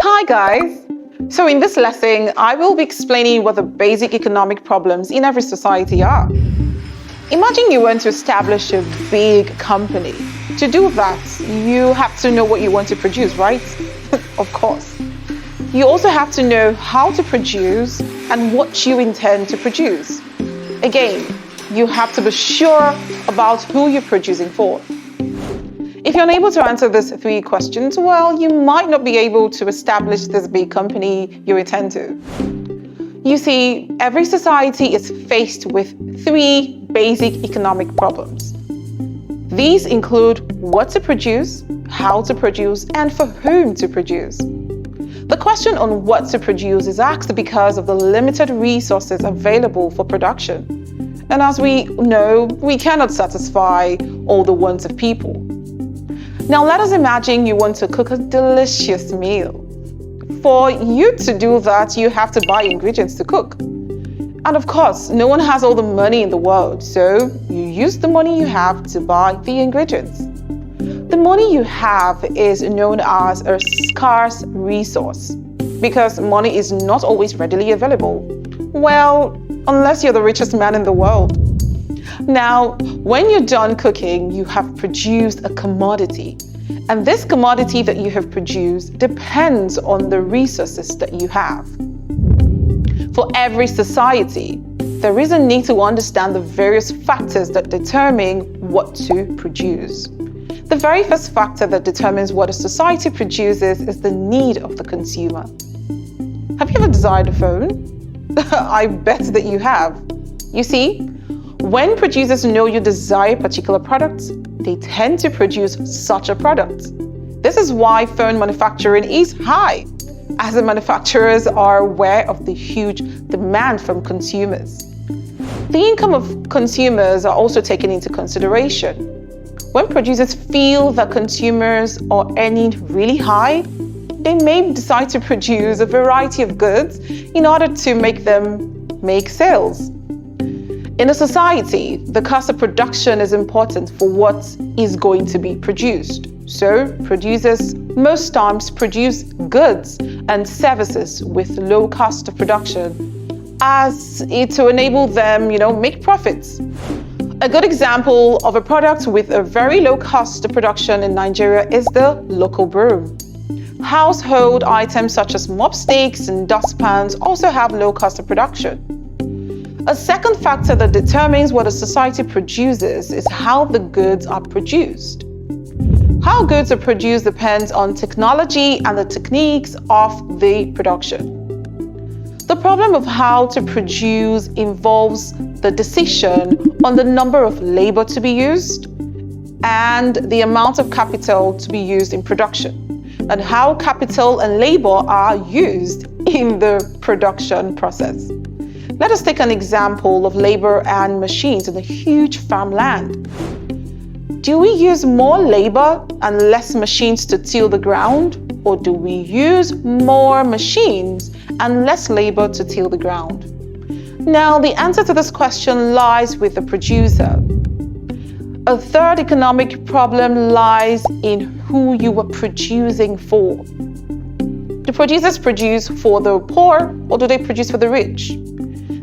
Hi guys! So in this lesson, I will be explaining what the basic economic problems in every society are. Imagine you want to establish a big company. To do that, you have to know what you want to produce, right? Of course. You also have to know how to produce and what you intend to produce. Again, you have to be sure about who you're producing for. If you're unable to answer these three questions, well, you might not be able to establish this big company you intend to. You see, every society is faced with three basic economic problems. These include what to produce, how to produce, and for whom to produce. The question on what to produce is asked because of the limited resources available for production. And as we know, we cannot satisfy all the wants of people. Now let us imagine you want to cook a delicious meal. For you to do that, you have to buy ingredients to cook. And of course, no one has all the money in the world, so you use the money you have to buy the ingredients. The money you have is known as a scarce resource because money is not always readily available. Well, unless you're the richest man in the world. Now, when you're done cooking, you have produced a commodity. And this commodity that you have produced depends on the resources that you have. For every society, there is a need to understand the various factors that determine what to produce. The very first factor that determines what a society produces is the need of the consumer. Have you ever desired a phone? I bet that you have. You see, when producers know you desire a particular product, they tend to produce such a product. This is why phone manufacturing is high, as the manufacturers are aware of the huge demand from consumers. The income of consumers are also taken into consideration. When producers feel that consumers are earning really high, they may decide to produce a variety of goods in order to make them make sales. In a society, the cost of production is important for what is going to be produced. So, producers most times produce goods and services with low cost of production to enable them, make profits. A good example of a product with a very low cost of production in Nigeria is the local broom. Household items such as mop sticks and dustpans also have low cost of production. A second factor that determines what a society produces is how the goods are produced. How goods are produced depends on technology and the techniques of the production. The problem of how to produce involves the decision on the number of labor to be used and the amount of capital to be used in production, and how capital and labor are used in the production process. Let us take an example of labor and machines in a huge farmland. Do we use more labor and less machines to till the ground, or do we use more machines and less labor to till the ground? Now, the answer to this question lies with the producer. A third economic problem lies in who you are producing for. Do producers produce for the poor, or do they produce for the rich?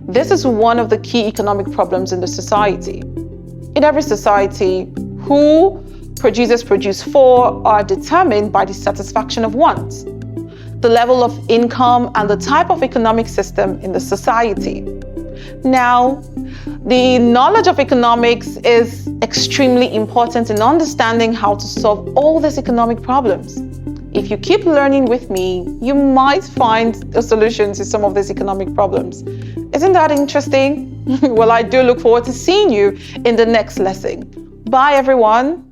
This is one of the key economic problems in the society. In every society, who producers produce for are determined by the satisfaction of wants, the level of income, and the type of economic system in the society. Now, the knowledge of economics is extremely important in understanding how to solve all these economic problems. If you keep learning with me, you might find a solution to some of these economic problems. Isn't that interesting? Well, I do look forward to seeing you in the next lesson. Bye, everyone.